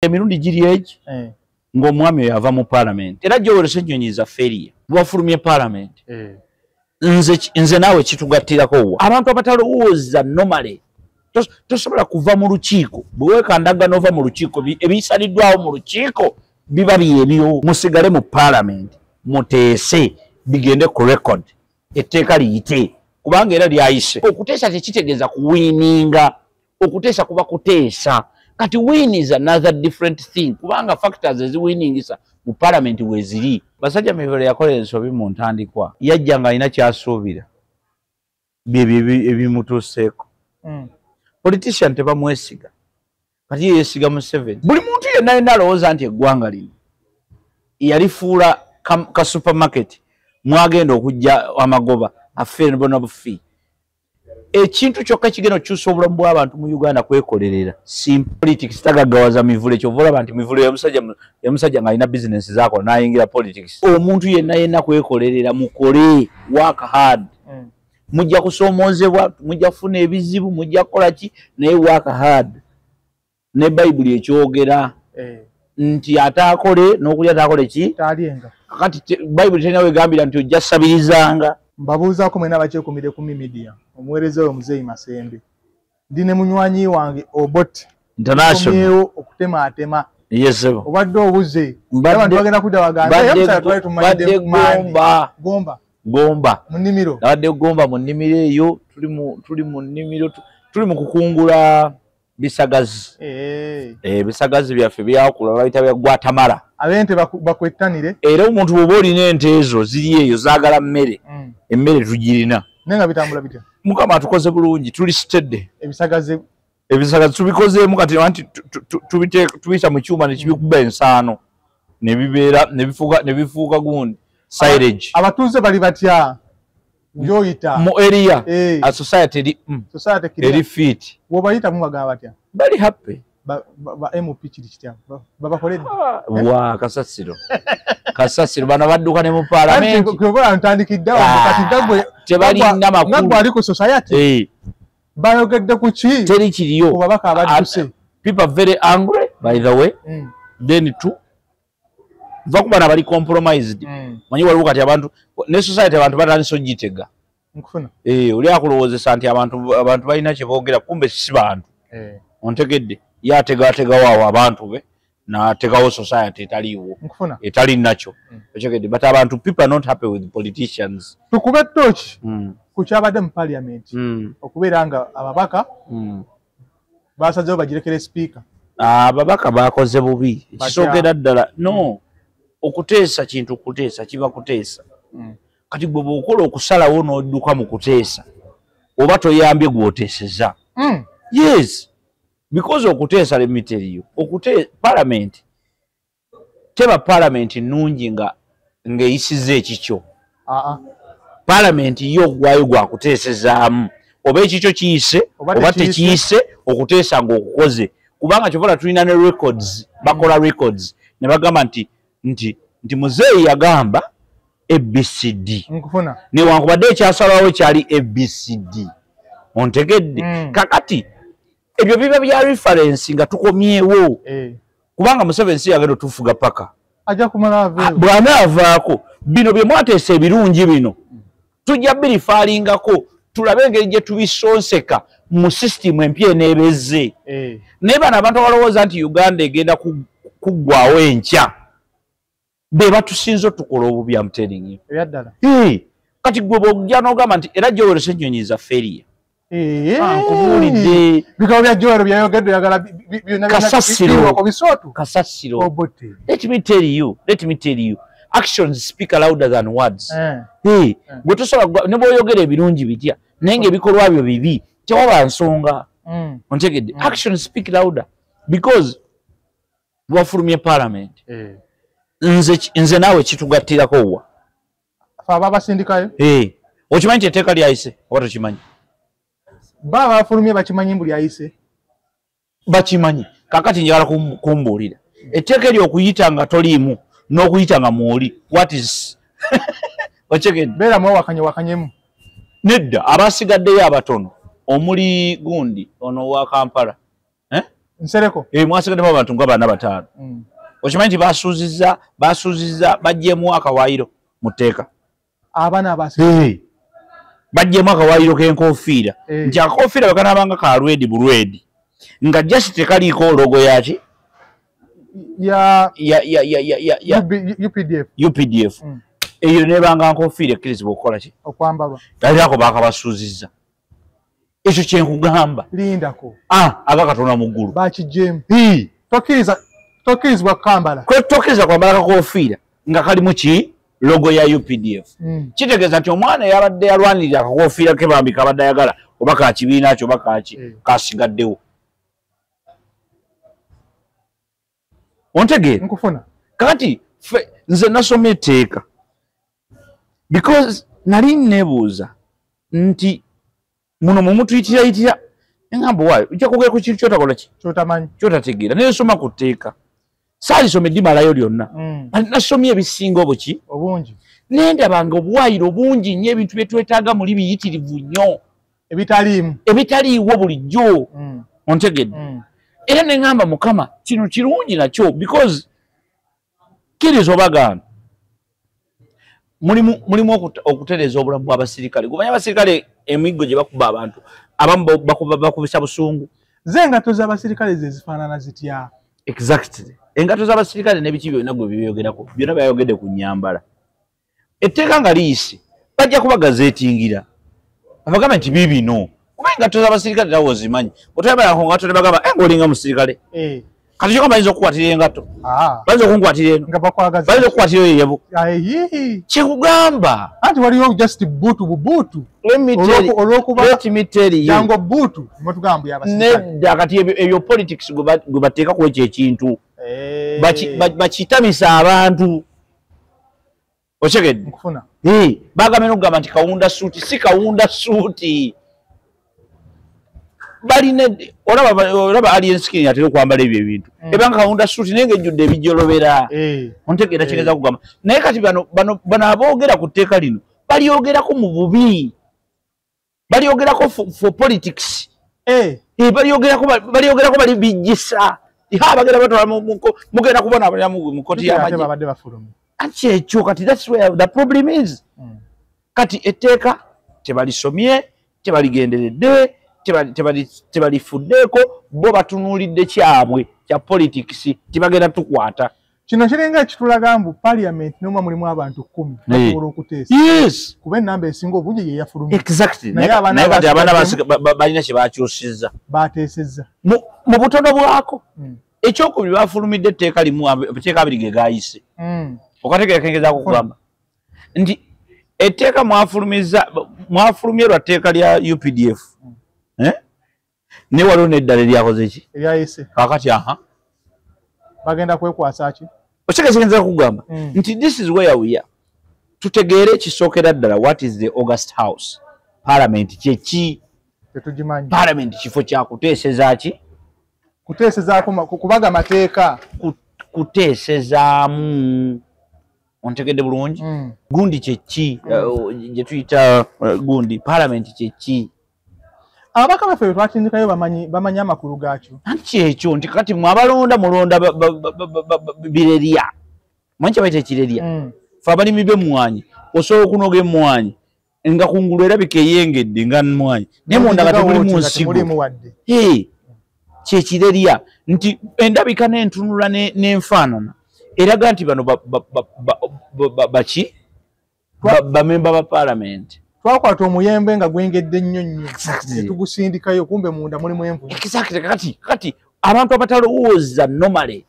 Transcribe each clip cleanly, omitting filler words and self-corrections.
emirundi giri egi ng'omwami oyo ava mu parliament era Joel Ssennyonyi failure bwafulumye parliament nze naawe kitugattirako wa abantu abatalowooza normally tosobola kuva mu lukiiko bwe weekandagana ova mu lukiiko ebisaliddwawo mu lukiiko biba byebyo musigale mu parliament muteese bigende ku record etteeka liyite kubanga era lyayise okuteesa tekitegeeza kuwiininga okuteesa kuba kuteesa kati win is another different thing kubanga factors eziwiningisa mu parliament weziri basajja Mivule yakola ensobi mu ntandikwa yajja nga alina kyasuubira ebimutuuseeko politician tebamwesiga kati yeesiga Museveni buli muntu yenna yenna alowooza nti eggwanga lino yalifuula ka supermarket mwagenda okujja amagoba afeere bona bufi ekintu kyokka kigenda okukyusa obulamu bw'abantu mu Uganda kwekolerera simple politics tagaggawaza Mivule kyova olaba nti Mivule yamusajja ng'alina business zaakola n'ayingira politics omuntu yenna kwekolerera mukole work hard mujja kusoomozebwa mujja kufuna ebizibu mujja kukola ki naye work hard ne Bayibuli ekyogera nti ataakole n'okulya ataakole ki talienga kati Bayibuli terina wegambira nti ojja sabirizanga mbabuuzaako mwena bakyekumire ku media omuweereza oyo Muzeeyi Masembe ndine munywanyi wange Obot International okutemaatema yesebo obadde obuze abantu bagenda kudda baganda gomba mu nnimiro abadde gomba mu nnimiro eyo tuli mu kukungula bisagazi bisagazi byaffe byakula bayita bya Gwatamala abente bakwettanire era omuntu bw'oba olina ente ezo ziri eyo zaagala mmere emmere tugirina nenga bitambula bitya Mukama atukoze bulungi tuli stedde ebisagazi tubikozeemu kati anti tubiyita mu kyuma nekibikuba ensaano ne bifuuka gundi silage abatuuze bali batya njoyita mu area a society eri fit wobayita mu bagaba batya bali happy ba MP kiri kitya babakoledde wa kasasiro bana badduka ne mu parliament kukola ntandikiddawo kati gagwe tebalina makulu gagwe ali ku society bayogedde ku ki teri kiriyo babaka abadduse people very angry by the way then too vakubana bali compromised manyi waliwo kati abantu ne society abantu batandise gitega nkufuna oli akulowoozesa nti abantu balina kye boogera kumbe si bantu ontegedde yategategawo abantu be n'ategawo society etaliiwo etali nakyo otegedde but abantu people are not happy with politicians tukube tochi ku kyabadde mu parliament okubeera nga ababaka basazeewo bagirekere speaker ababaka bakoze bubi ekisookera ddala no okuteesa kintu kuteesa kiba kuteesa kati gwe bw'okola okusalawo n'odduka mu kuteesa oba toyambye gw'oteeseza yes because okuteesa let me tell you parliament teba parliament nnungi ng'eyisiza ekikyo parliament yo gwayo gwakuteesezaamu oba ekikyo kiyise oba tekiyise okuteesa ng'okukoze kubanga kyovala tulina ne records bakola records ne bagamba nti Muzeeyi yagamba ABCD newankubadde ekyasalawo kyali ABCD ontegedde kakati ebyo biba bya reference nga tukomyewo kubanga Museveni si yagenda tufuga paka ajja kumala bwana avaako bino bye mwateesa ebirungi bino tujja birifaalingako tulabe engeri gye tubisonseka mu system empya eneebezze naye bano abantu abalowooza nti Uganda egenda kuggwawo enkya be batusinza tukola obubi I'm telling you ebyaddala kati gwe bw'ojja n'ogamba nti era Joel Ssennyonyi failure nkubuulidde bikaba bya Joel byayogedde yagala kasasiro let me tell you actions speak louder than words gwe tosobola ne bw'oyogera ebirungi bitya naye ng'ebikolwa byo bibi tewaba nsonga ontegedde actions speak louder because bwafulumye parliament nze naawe kitugattirako wa aba basindikayo okimanyi etteeka lyayise oba tokimanyi baba bafulumye bakimanyi mbu lyayise bakimanyi kakati njagala kumbuulira etteeka eryo okuyita nga toliimu n'okuyita nga mwoli what is okitegedde beera mu wakanyemu nedda abasigaddeyo abatono omuli gundi ono wa Kampala Nsereko mwasigadde abantu nga bana batano okimanyi nti basuuziza bajjemu akawaayiro mu tteeka abaana abasi bajjemu akawaayiro k'enkofiira nti akakofiira bakanaabanga ka lwedi bulwedi nga just tekaliiko logo yaki ya UPDF eyo nebanga nkofiira ekkirizibwa okukola ki okwambalwa dalirako bakabasuuzizza ekyo kyenkugamba lindako agakatonda mu ggulu bakijjemu tokkirizibwa kukambala tokkiriza kwambala kakofiira nga kalimu ki logo ya UPDF kitegeeza nti omwana yabadde yalwanirira akakofiira ke bambi kabadde ayagala oba ka kibiina kyo oba kaki kasigaddewo ontegeera nkufuna kakati nze nasomye etteeka because nali nebuuza nti muno mumutuyitira engamba waayo ojja kugera ku kintu kyotakola ki kyotamanyi kyotategeera naye nsoma ku tteeka saalisoma eddimalayo lyonna nasomye ebisinga obuki obungi nendabanga obuwaayiro bungi nnyo ebintu bye twetaaga muli biyitirivu nnyo ebitaliiwo bulijjo ontegedde era neŋŋamba mukama kino kirungi nakyo because kkiriza obagamba mulimu okutereeza obulamu bw'abasirikale gumanya abasirikale emiggo gye bakuba abantu abamu bakubisa busungu z'engato z'abasirikale ze zifaanana zitya exactly engato z'abasirikale n'ebiki byonna gwe byogerako byonna byayogedde ku nnyambala etteeka nga liisi bajja kuba gazeetingira abagamba nti biibino kuba engato z'abasirikale nawe ozimanyi otayambala ku ngato ne bagamba ng'olinga musirikale kati kyokka bayinza okukwatira engato bayinza okunkwatira eno bayinza okukwatira eyo yebo kyekugamba anti waliwo just buutu bubuutu olw'okuba jango buutu mutugamba yabasirikale nedda kati ebyo politics gwe bateeka ku ekyo ekintu bakitamisa abantu okyegedde bagambe n'okugamba nti kawunda suuti si kawunda suuti balina olaba alien skin atera okwambala ebyo ebintu ebanga kawunda suuti naye ng'ejjudde ebijolobera ontegeera kigeza kugamba naye kati bano aboogera ku tteeka lino balyogerako mu bubi balyogerako for politics balyogerako bali bijjisa bagenda batwala mugenda kubona mu koti y'amagye anti ekyo kati that's where the problem is kati etteeka tebalisomye tebaligenderedde tebalifuddeeko bo batunuulidde kyabwe kya politics tibagenda tukwata kino kiringa ekitulaga mbu parliament nomwa mulimu abantu 10 basobola okuteesa kuba ennamba esinga obungi ye yafulumya naye kati abaana balina kye bakyusizza bateesezza mu butono bwako ekyokubiri bafulumidde etteeka limu etteeka abiri ge gaayise okategeera kengezaako kugamba nti etteeka mwafulumye lwa tteeka lya UPDF ne waliwo n'eddala eryakoze ki eryayise kakati bagenda kwekwasa ki okitegeeza kugamba nti this is where we are tutegeere ekisookera ddala what is the August House parliament kyeki tetugimanyi parliament kifo kyakuteeseza ki kuteesezaako kubaga mateeka kuteesezaamu ontegedde bulungi gundi kyeki gye tuyita gundi parliament kyeki ababaka baffe bwe twatindikayo bamanyi amakulu gaakyo anti ekyo nti kati mwabalonda mulonda birerya manyi kyabaita ekirerya fe abalimi b'emmwanyi osobola okunoga emmwanyi nga kungulu erabika eyengedde nga mmwanyi naye munda nga temulimu nsigo kyekirerya nti endabika n'entunula n'enfaanana eraga nti bano baki bamemba ba parliament twakwata omuyembe nga gwengedde nnyo nnyo netugusindikayo kumbe munda mulimu envu kati abantu abatalowooza normally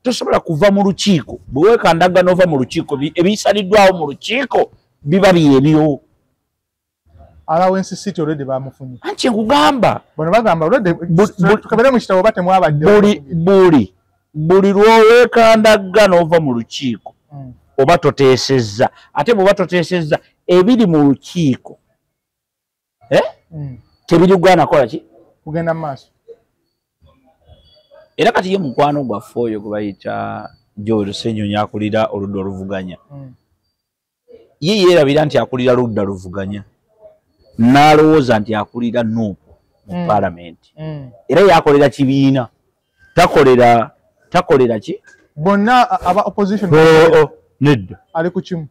tosobola kuva mu lukiiko bwe weekandaga n'ova mu lukiiko ebisaliddwawo mu lukiiko biba byebyo allowance city already bamufunye anti nkugamba bano bagamba already tukabere mu kitabo bate mwabadde buli lwoweekandaga n'ova mu lukiiko oba toteesezza ate bw'oba toteesezza ebiri mu lukiiko tebirigwana kola ki kugenda mu maaso era kati ye mukwano gwaffe oyo gwe bayita George Ssenyonyi akulira oludda oluvuganya ye yeerabira nti akulira ludda luvuganya n'alowooza nti akulira Nuupu mu paalamenti era yakolera kibiina takolera ki bonna aba opposition nedda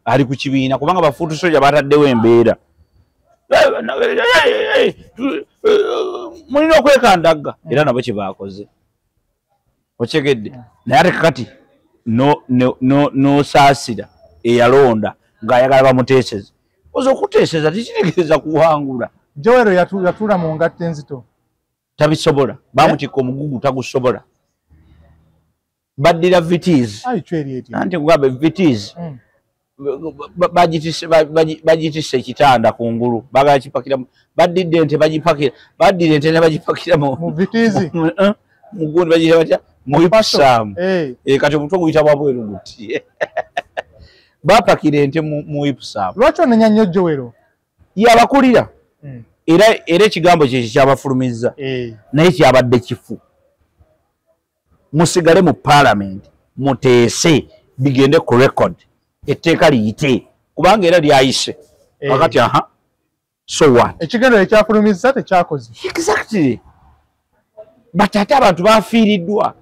ali ku kibiina kubanga bafuutu soja bataddewo embeera mulina okwekandagga era nabo kye baakoze okyegedde naye ate kakati n'osaasira eyalonda ng'ayagala bamuteeseze oza okuteeseza tekitegeeza kuwangula Joero yatuula mu ngatte enzito tabisobola bamutikka omugugu tagusobola baddira vitiz anti kugambe vitiz bagitisse ekitanda kungulu bagala kipakira baddidde ente bagipakira baddira ente ne bagipakira mu vitizi mugundi bagira batya muipsam kati omutwe guyita bwabweru guti bapakira ente mu ipsam lwaki onenya nnyo Joero yabakulira era ekigambo kye kyabafulumizza naye kyabadde kifu musigale mu parliament muteese bigende ku record etteeka liyite kubanga era lyayise wakati so what ekigendo ekyafulumizza tekyakoze exactly but ate abantu bafiiriddwa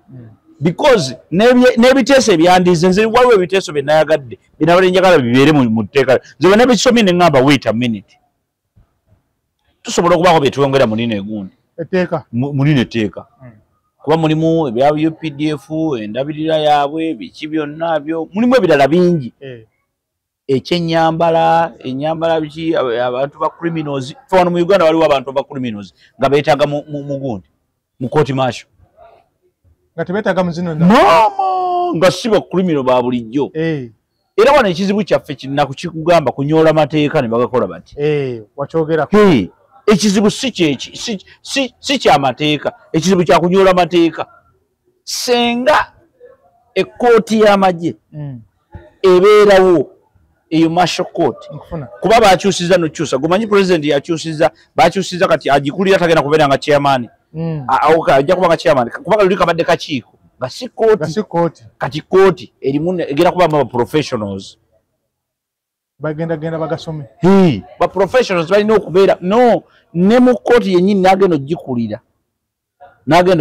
because n'ebiteeso ebyandize nze waliwo ebiteeso bye nayagadde binabale njagala bibeere mu tteeka nze bwe nabisomye ne ŋŋamba wait a minute tusobola okubaako bye twongera mu lino egundi mu lino etteeka kuba mulimu ebya UPDF endabirira yaabwe biki byonna byo mulimu ebirala bingi enyambala biki abantu ba criminals fano mu Uganda waliwo abantu ba criminals nga beetaaga mu gundi mu court martial nga tebetaaga mu zino nga si ba criminal ba bulijjo era wano ekizibu kyaffe kinnaku kikugamba kunyoola mateeka ne bagakola bati wakyogera ekizibu si kyamateeka ekizibu kyakunyoola mateeka senga ekkooti y'amagye ebeerawo eyo martial court kuba bakyusiza nokyusa gumanyi president yakyusiza bakyusiza kati agikulira tagenda kubeera nga chairman ajja kuba nga chairman kubanga luli kabadde kakiiko nga si kooti kati kooti erimu egenda kubamu aba professionals bagenda bagasome ba professionals balina okubeera ne mu kooti yennyini n'agenda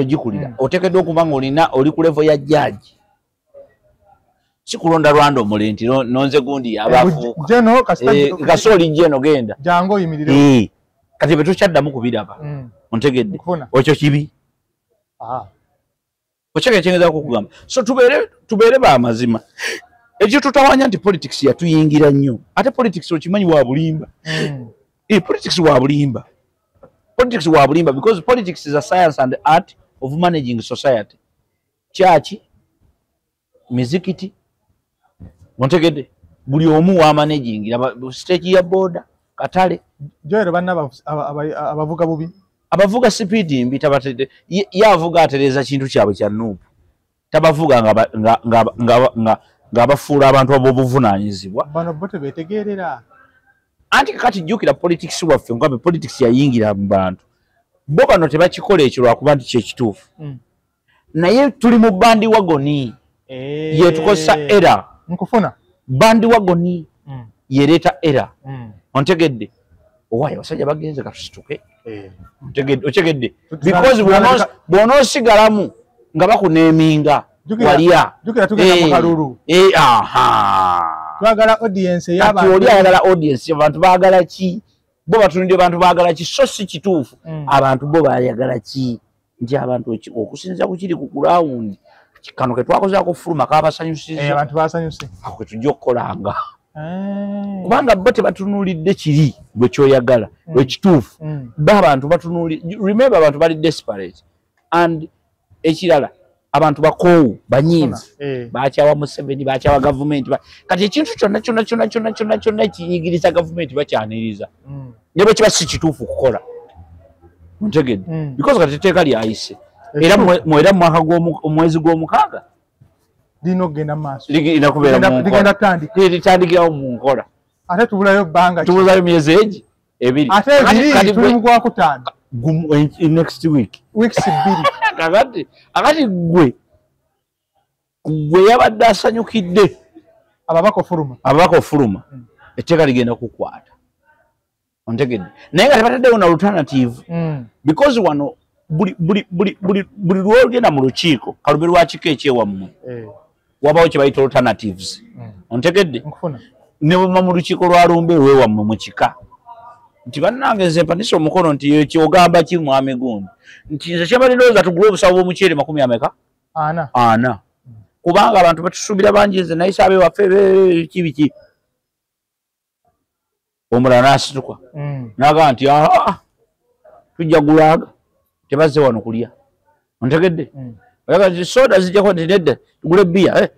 ogikulira oteekeddwa okuba nga oli ku level ya judge si kulonda Rwanda omulenti nonze gundi abafuuka kasooli jeno genda jango oyimirire kati betukyaddamu kubiraba ontegedde ekyo kibi okyeka ekyengezaako okugamba so tubeere baamazima ekyo tutawanya nti politics yatuyingira nnyo ate politics okimanyi wa bulimba politics wa bulimba because politics is a science and art of managing society church mizikiti ontegedde buli omu wa managing stage ya border katale Joero banna abavuga bubi abavuga speed mbi tabatede yavuga atereza kintu kyabwe kya nupu tabavuga nga abafuula abantu ab'obuvunanyizibwa bano bote betegerera anti kati jjukira politics waffe ngabe politics yayingira mu bantu bo bano tebakikola ekyo lwakuba nti kyekituufu naye tuli mu bandi wagoni yetukozesa era nkufuna bandi wagoni yereeta era ontegedde owaayo abasajja bagenze katusituke otegedde because bw'onoosigalamu nga bakuneeminga walya tugenda mu kalulu twagala audience y'abantu oli ayagala audience abantu baagala ki bo batunudde abantu baagala ki so si kituufu abantu bo bayagala ki nti abantu okusinza ku kiri ku ground kano ke twakozaako fuluma kaabasanyusiza abantu basanyuse ako ke tujja okukolanga kubanga bo tebatunulidde kiri bwe kyoyagala ekituufu ba abantu batunulidde remember abantu bali desperate and ekirala abantu bakoowu banyinzi bakyawa Museveni bakyawa gavumenti kati ekintu kyonna kinyigiriza gavumenti bakyaniriza ne bwe kiba si kituufu kukola ontegedde because kati etteeka lyayise era mwera mu mwaka omwezi gw'omukaaga lino genda maaso ligenda kubeera mu nkola litandikirawo mu nkola ate tubulayo bbanga tubulayo myezi egi ebiri ate ebiri tuli mu gwakutaano next weeks bbiri akati gwe yabadde asanyukidde ababaka ofuluma etteeka ligenda kukwata ontegedde naye nga tebataddewo na alternative because wano buli lwogenda mu lukiiko kalubiri lwa kiko ekyewammwe wabawo kye bayita alternatives ontegedde ne bwema mu lukiiko lwa lumbe lwewammwe mu kika nti bannange nze mpanisa omukono nti kyogamba ki mwami gundi nti nze kyebalirowooza tugule obusawo bw'omuceere 40 ana kubanga abantu batusuubira bangi nze nayise abewaffe kibiki omulala n'asituka n'agamba nti tujja gulaga tebazze wano kulya ontegedde oyaga soda zijjako nti nedda tugule bbiya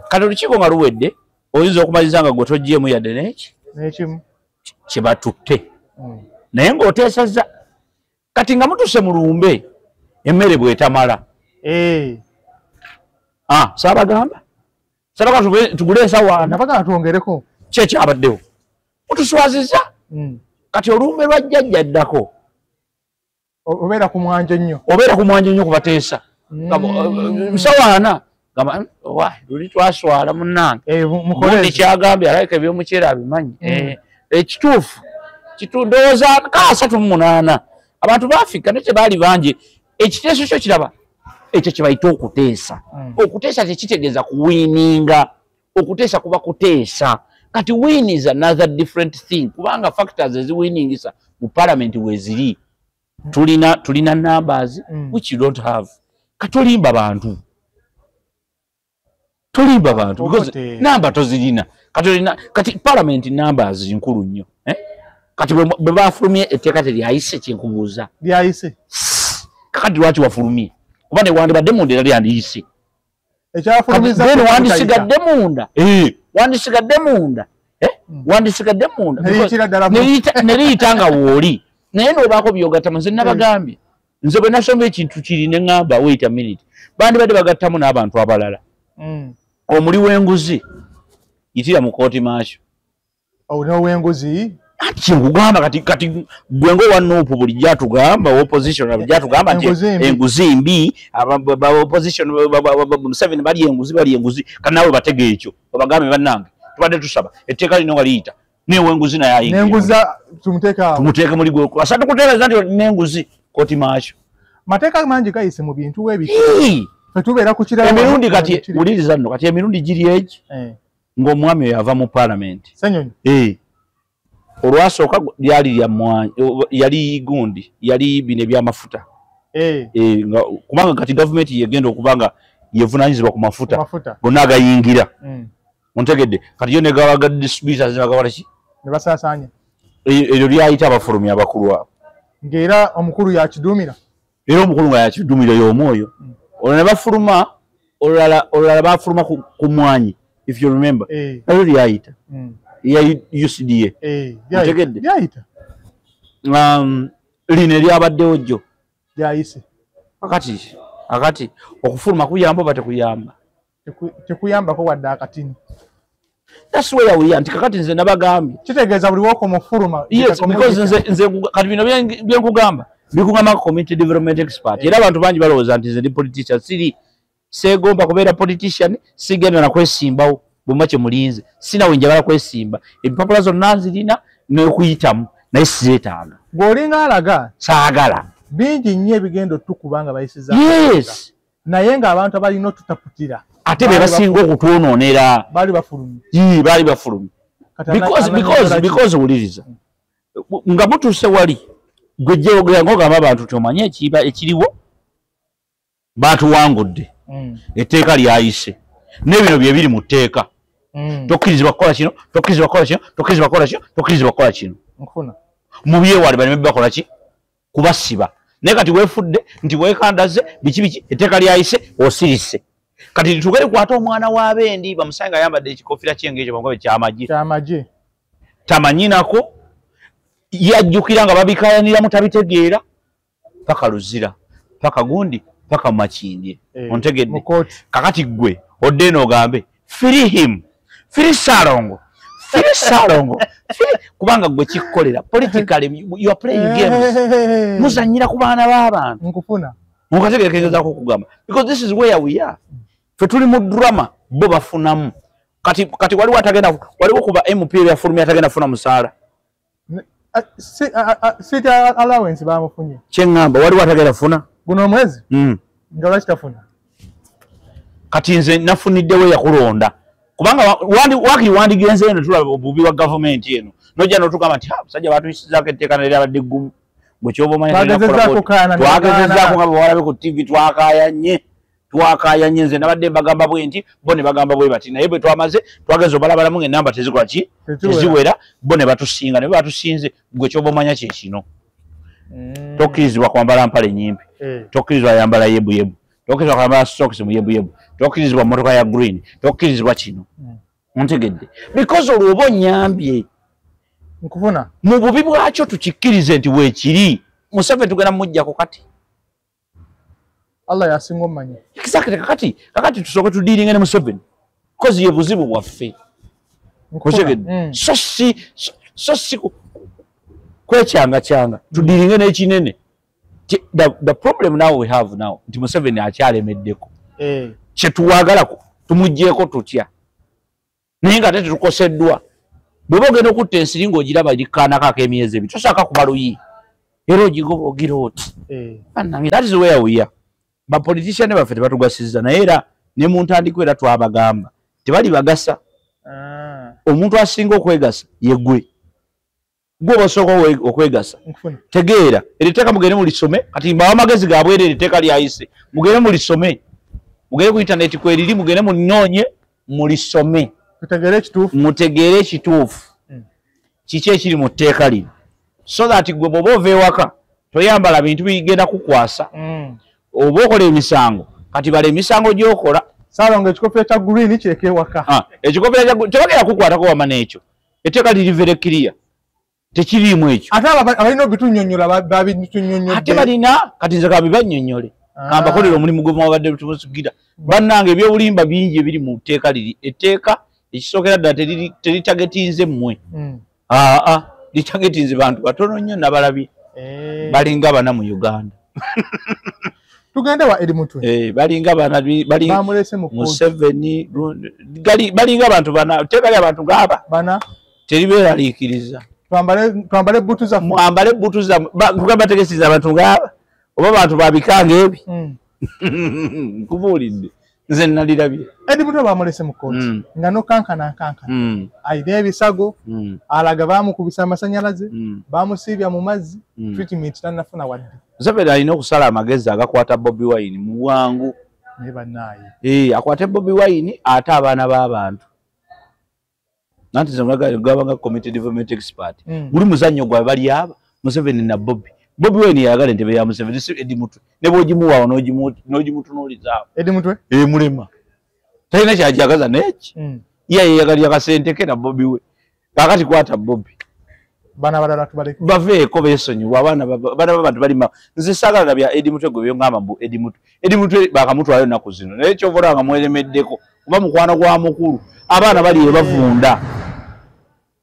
kati olukiiko nga luwedde oyinza okumaliza nga gwe toggyeemu yadde n'ekimu kye batutte naye ng'oteesezza kati nga mutuse mu lumbe emmere bw'etamala saabagamba tugule ensawaana twongereko ki ekyabaddewo mutuswazizza kati olumbe lwa jjajja ddako obeera ku mwanja nnyo kubateesa musawaana gamba luli twaswala munnange mundi kyagambye alayika ebyomuceere abimanyi ekituufu ndowooza 38 abantu ba Afrika nekye baali bangi ekiteeso kyo kiraba ekyo kye bayita okuteesa okuteesa tekitegeeza kuwiininga okuteesa kuba kuteesa kati win is another different thing kubanga factors eziwiningisa mu parliament weziri tulina numbers which you don't have katolimba bantu because number tozirina kati parliament numbers nkulu nnyo kati bwe bafulumye etteeka teryayise kyenkubuuza lyayise kakati lwaki wafulumye kuba ne wandibadde munda era lyandiyise wandisigadde munda neriyita nga wooli naye n'obaako byogattamu nze nabagambye nze bwe nasoma ekintu kiri ne ŋŋamba wait a minute bandibadde bagattamu n'abantu abalala omuli w'enguzi yitira mu kooti maakyo w'enguzi kyengugamba kati gwe nga owanuupu bulijjo atugamba opposition bulijjo atugamba nti enguzi mbi opposition Museveni bali enguzi kati naawe batege ekyo obagambe bannange tubadde tusaba etteeka lino nga liyita n'enguzi naye ayingira tumuteeke muli gwe asa tukuteereza nti n'enguzi kooti maakyo mateeka mangi gayise mu bintu weebiti fetubeera ku kirala emirundi kati wuliriza nno kati emirundi giri egi ng'omwami oyo ava mu parliament Ssenyonyi olwasooka lyali lya mwanyi yali gundi yali bino ebyamafuta kubanga kati gavumenti yegenda okubanga yevunaanyizibwa ku mafuta gonna agayingira ontegedde kati yo negawaga distributors nebagakola ki ne basaasaanya eryo lyayita abafulumi abakulu abo ng'era omukulu yakiduumira era omukulu nga yakiduumira y'omwoyo olwo ne bafuluma olulala bafuluma ku mwanyi if you remember nalyo lyayita ya UCDA otegedde lino eryabaddewo jjo lyayise akati okufuluma kuyamba oba tekuyamba tekuyambako wadde akatini that's where we are nti kakati nze nabagambye kitegeeza buli woko mufuluma because nze kati bino byenkugamba bikugamba community development expert era abantu bangi balowooza nti nze ndi politician siri seegomba kubeera politician sigenda nakwesimbawo bwemba kye mulinze sina wenjagala kwesimba ebipapula zonna nzirina n'okuyitamu naye sizeetaaga ng'olinga alaga saagala bingi nnyo ebigendo tukubanga bayisiza yes naye ng'abantu abalina otutaputira ate be basinga okutwonoonera baali bafulumye because wuliriza nga mutuuse wali gwe gyeyogera ng'ogamba abantu tomanye ekiriwo baatuwangudde etteeka lyayise n'ebino bye biri mu tteeka tokkirizibwa kukola kino tokkirizibwa kukola kino tokkirizibwa kukola kino tokkirizibwa kukola kino mu byewale baleme bakola ki kubasiba naye kati weefudde nti weekandaze biki etteeka lyayise osirise kati lituuke likwata omwana w'abendi bamusange nga ayambadde ekikofiira ky'engeri kyobangabe kyamagye tamanyinako yajjukira nga babikayaniramu tabitegeera paka luzira paka gundi paka makindye ontegedde kakati gwe odde n'ogambe firi Salongo kubanga gwe kikukolera politically you are playing games muzanyira ku baana b'abantu nkufuna onkategerekezaako okugamba because this is where we are fe tuli mu drama bo bafunamu kati waliwo kuba MP ebyafulumya atagenda funa musaala City allowance bamufunye. Kyengamba wali watagera funa? Guno mwezi? Nga lwaki tafuna? Kati nze nafuniddewo yakulonda. Kubanga wakiri wandigenze eno tulaba obubi wa government eno. Nojja n'otugamba nti musajja batuyisizaako etteeka neryo abadde ggumu. Bwe kyoba omanyi twagezezaako nga bwe walabe ku TV twakayanye nze nabadde mbagamba bwe nti bo ne bagamba bwe bati naye bwe twamaze twageze obalabalamu ng'ennamba tezikola ki teziwera bo ne batusinga ne batusinze gwe kyoba omanya kye kino. Tokkirizibwa kwambala mpale nyimpi, tokkirizibwa yambala yebuyebu, tokkirizibwa kwambala socks mu yebuyebu, tokkirizibwa motoka ya green, tokkirizibwa kino. Ontegedde because olwoba onyambye nkufuna mu bubi bwakyo tukikkirize nti weekiri Museveni tugenda mujjako kati Allah yasinga omanyi. Exactly kakati tusooke tudiiringe ne Museveni because ye buzibu bwaffe. So si kwekyanga tudiiringe n'ekinene. The problem now we have now nti Museveni akyalemeddeko. Kye tuwaagalako tumuggyeko tutya. Naye nga ate tetukoseddwa. Bw'oba ogenda okutta ensiri ng'ogiraba gikaanako ak'emyezi ebiri tosaaka kuba luyi. Era ogigoba ogira oti. That is where we are. Bapolitician baffe tebatugasiza naye era ne mu ntandikwa era twabagamba tebali bagasa. Omuntu asinga okwegasa ye gwe. Gwe basooka okwegasa. Tegeera eriteeka mugende mulisome kati mbawa amagezi gaabwere eriteeka lyayise mugende mulisome mugende ku internet kweriri mugende munoonye mulisome mutegeere ekituufu kiki ekiri mu tteeka lino so that gwe bw'oba ova ewaka toyambala bintu bigenda kukwasa. Oba okola emisango kati bala emisango gy'okola saalonga ekikofiira kya green kireke ewaka. Ekikofiira kya tebagenda kukwatako wama n'ekyo etteeka liri very clear tekiriimu ekyo. Ate abalina obitunyonnyola babitunyonnyodde ate balina kati nze kambi bannyonnyole kambakolera omulimu gwe mwabadde tumusigira bannange ebyobulimba bingi ebiri mu tteeka liri etteeka ekisookera ddala teritagetinze mmwe litagetinze bantu batono nnyo nabalabye balinga bana mu Uganda. Tugende wa eri mutwe balinga bana bamulese mu Museveni balinga abantu bana tteeka lya bantu gaaba bana teribeeraliikiriza. Twambale butu za mwambale butu za kugamba tegesiza abantu gaaba oba bantu babikanga ebi kubuulidde nze nalirabye edi mutwe bamulese mu kooti nga nokankana ayina ebisago alaga bamukubisa amasannyalaze bamusiibya mu mazzi treatment tannafuna wadde. Museveni alina okusala amagezi agakwata Bobi Wine mu bwangu naye bannaaye akwate Bobi Wine ate abaana b'abantu nanti gabanga community development expert guli muzannyo gwabe bali aba Museveni na Bobi Wine yayagala entebe ya Museveni si edi mutwe ne bw'ogimuwaawo n'ogimutunuulizaawo edi mutwe mulema talina kyajagaza neki yayeyagalira kasente ke na Bobi we kakati kwata Bobi bana balala tubaleke baveeko beesonyiwa abaana b'abantu balima nze saagala bya edi mutwe gwe byongamba mbu edi mutwe bakamutwala ennaku zino naye kyovola nga mweremeddeko kuba mukwano gwa mukulu abaana bali bavunda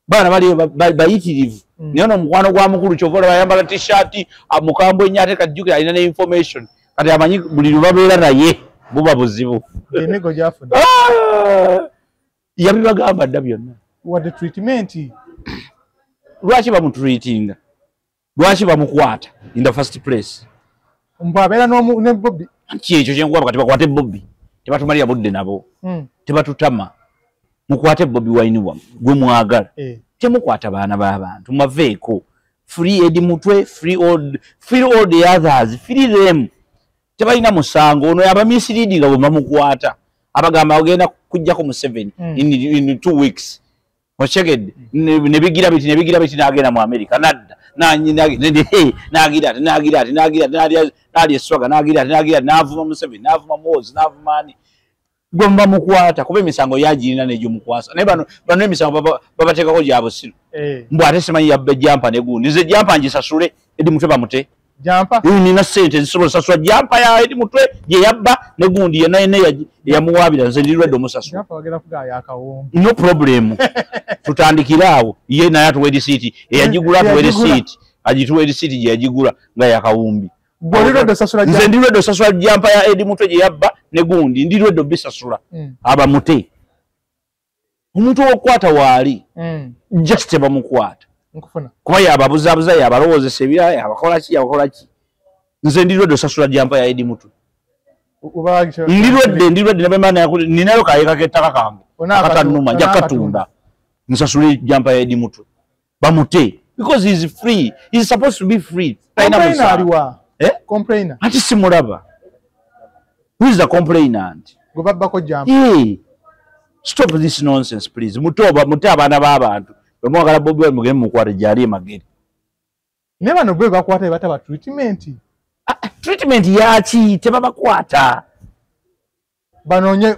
baana bali bayitirivu naye ono mukwano gwa mukulu kyovola bayambala t-shirt mukambwe ennyo ate kajjukira alina ne information kati amanyi buli lubabeera naye buba buzibu emigo gyafuna yabibagamba dda byonna wadde treatment lwaki bamutreatinga lwaki bamukwata in the first place mbabeera ne Bobi kyekyo kyenkuwaba kati bakwate Bobi tebatumalira budde nabo tebatutama mukwate Bobi Wine wamu gwe mwagala temukwata baana b'abantu maveeko free edi mutwe free all the others free them tebalina musango ono yaba misleading bwe bamukwata abagamba ogenda kujjako Museveni in 2 weeks okyegedde nebigira biti n'agenda mu America nadda nali eswaga nagira n'avuma Museveni n'avuma Mwozi n'avuma ani gwe bamukwata kuba emisango yagirina n'egyo mukwasa naye bano emisango babateekako gya busiru mbw ate simanyi yabba ejjampa ne gundi nze ejjampa ngisasule edi mutwe bamute nina ssente zisobola osasula jampa ya edi mutwe gye yabba ne gundi yenna yamuwaabira nze ndirwedde omusasula no problem tutandikire awo ye naye atuwa edisiiti eyagigula atuwa edisiiti agituwa edisiiti gye yagigula nga yakawumbi nze ndirwedde osasula jampa ya edi mutwe gye yabba ne gundi ndirwedde obisasula abamute omuntu wokukwata waali just tebamukwata nkufuna kuba yababuzabuza yabalowozesa ebirala yabakola ki nze ndirwedde osasula jampa ya Edi Mutu ndirwedde nebemana ninayo kayeka kettaka kange akatanuma nja katunda nsasule jampa ya Edi Mutu bamute because he is free. He is supposed to be free. Complainer. Ati simulaba. Who is the complainant? Go back jump. Hey, stop this nonsense, please. Mute abana b'abantu. Bemwagala Bobi Wine mugende mukwate gyali emagere. Never no gwe bakwata bataba treatment. Treatment yaki tebabakwata. Banonye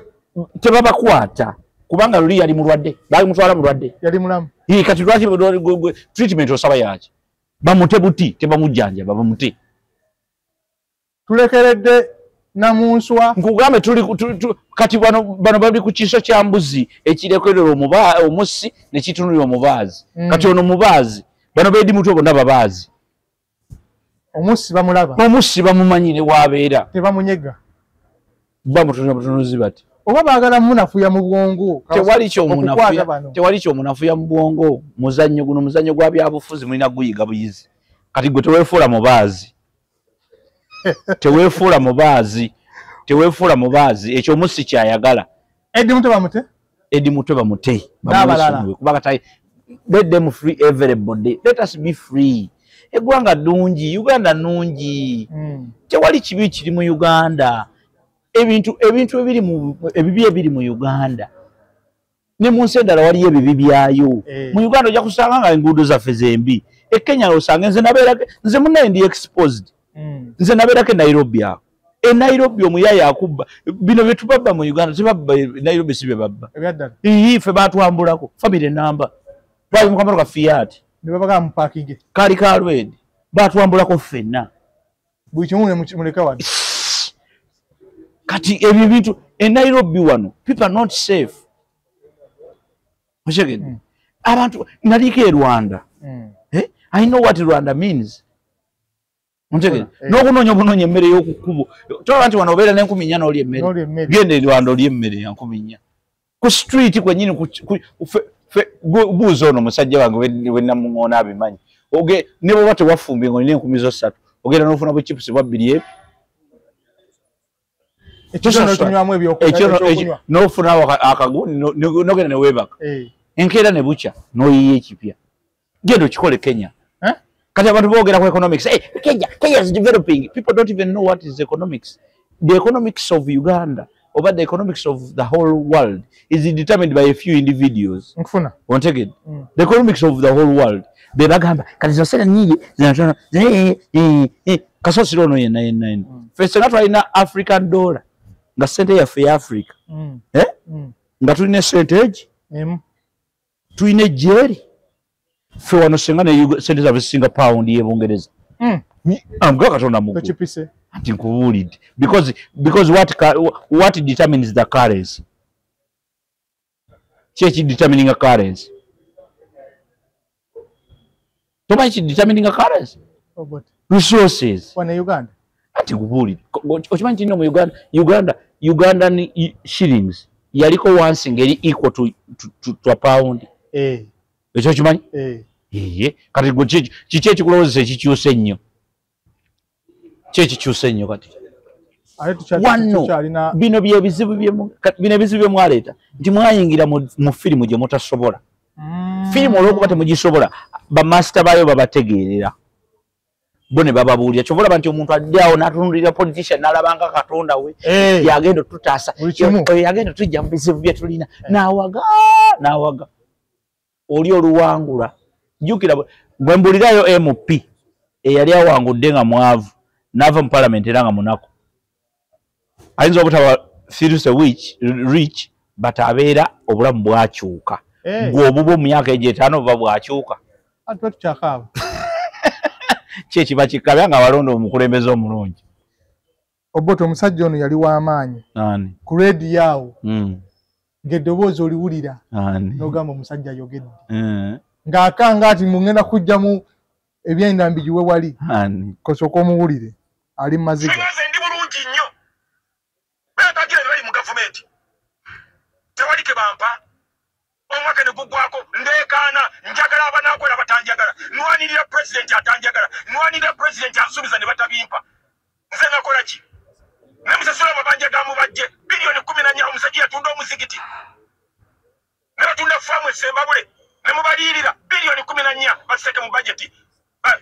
tebabakwata. Kubanga luli yali mulwadde. Bali mutwala mulwadde. Yali mulamu. Kati lwaki treatment osaba yaki? Bamute buti tebamujjanja bamute. Tulekeredde namunswa nkugambe kati bano bali ku kiso kya mbuzi ekirekerera omusi ne kitunulira omubaazi kati ono mubaazi bano Edi Mutu bonna babaazi omusi bamulaba omusi bamumanyire wabeera tebamunyega bamutunuzi bati oba baagala munafuya mu bwongo tewali kyomunafuya mu bwongo muzannyo guno muzannyo gwa byabufuzi mulina guyiga buyizi kati gwe teweefuula mubaazi teweefuula mubaazi ekyo musi kyayagala Edi Mutu bamute kubanga let them free everybody, let us be free. Eggwanga ddungi, Uganda nnungi. Tewali kibi kiri mu Uganda. Ebintu ebiri mu Uganda ne mu nsi endala waliyo ebibi byayo. Mu Uganda ojja kusanga nga enguudo zaffe zembi. Kenya osanga nze munnaye ndi exposed. Nze nabeerako e Nairobi awo. Nairobi omuyaya akubba. Bino bye tubabba mu Uganda tebabba Nairobi si bye babba. Ffe baatwambulako family number. Twali mu kamaro ka Fiat. Ne babaga mu parking. Kali ka Alwed. Baatwambulako ffenna. Buli kimu muleka wano. Kati ebyo bintu e Nairobi wano people are not safe. Mushegede. Abantu naliko e Rwanda. I know what Rwanda means. Mushegede. N'okunoonya obunoonya emmere y'okukubo. Toba nti wano obeera n'enkumi 4 oli emmere. Genda e Rwanda oli emmere ya 14. Ku street kwennyini buuza ono musajja wange we namuŋoona abimanyi. Ne bw'oba tewafumbye ng'olina 10,000 ogenda n'ofuna bwe chips bwa 2 n'ofuna akaguuni n'ogenda ne weebaka. Enkeera ne bukya n'oyiya ekipya. Genda okikole Kenya. Kati abantu boogera ku economics. Kenya is developing. People don't even know what is economics. The economics of Uganda over the economics of the whole world is determined by a few individuals. The economics of the whole world. Bebagamba kati zosera nyingi zinatono kasosiro no yenna. Fese nga twalina African dollar nga sente yaffe ya Africa. Nga tulina sente tulina jeri. Ffe wano singa ne sente zaffe singa pound y'Ebungereza. Amugwa katonda mugu. Ati nkubuulidde. Because what determines the currency? Ki determining a currency? Toba ki determining a currency? Resources. Wana Uganda. Ati nkubuulidde. Okimanyi kino mu Ugandan shillings yaliko once ngeri equal to a pound. Ekyo kimanyi? Kati gwe kiki ekikulowozesa ekikyusa ennyo? Kyekikyusa ennyo kati. Bino ebizibu bye mwaleeta nti mwayingira mu firimu gye mutasobola. Firimu olw'okuba temugisobola bamasita baayo babategeerera. Bo ne bababuulira kyobalaba nti omuntu adde awo n'atunulira politician n'alabanga katonda we yagenda otutaasa yagenda tujja mu bizibu bye tulina n'awaga oli oluwangula. Jjukira bwe mbulirayo MP eyali awangudde nga mwavu n'ava mu parliament era nga munaku. Ayinza obutaba feels rich but abeera obulamu bwakyuka. Gwe obuba mu myaka egy'etaano buba bwakyuka. Ki ekiba kikkabya nga walonda omukulembeze omulungi. Obote omusajja ono yali w'amaanyi. Ku reediyo awo ng'eddoboozi oliwulira n'ogamba omusajja ayogedde. Ng'akanga ati mugenda kujjamu ebyendambi giwe wali. Kosooka omuwulire ali mu maziga. Ndi bulungi nnyo. Beetagira ne bali mu gavumenti. Tewali ke bampa. Omwaka ne gugwako ndeekaana njagala abanaakola batanjagala. nwanirira president atanjagala nwanirira president ansubiza ne batabimpa nze nakola ki namusasula mabanja gamubajje bilioni 14 omusajja yatunda omuzigiti ne batunda famu esembabule ne mubalirira bilioni 14 baseke mu budget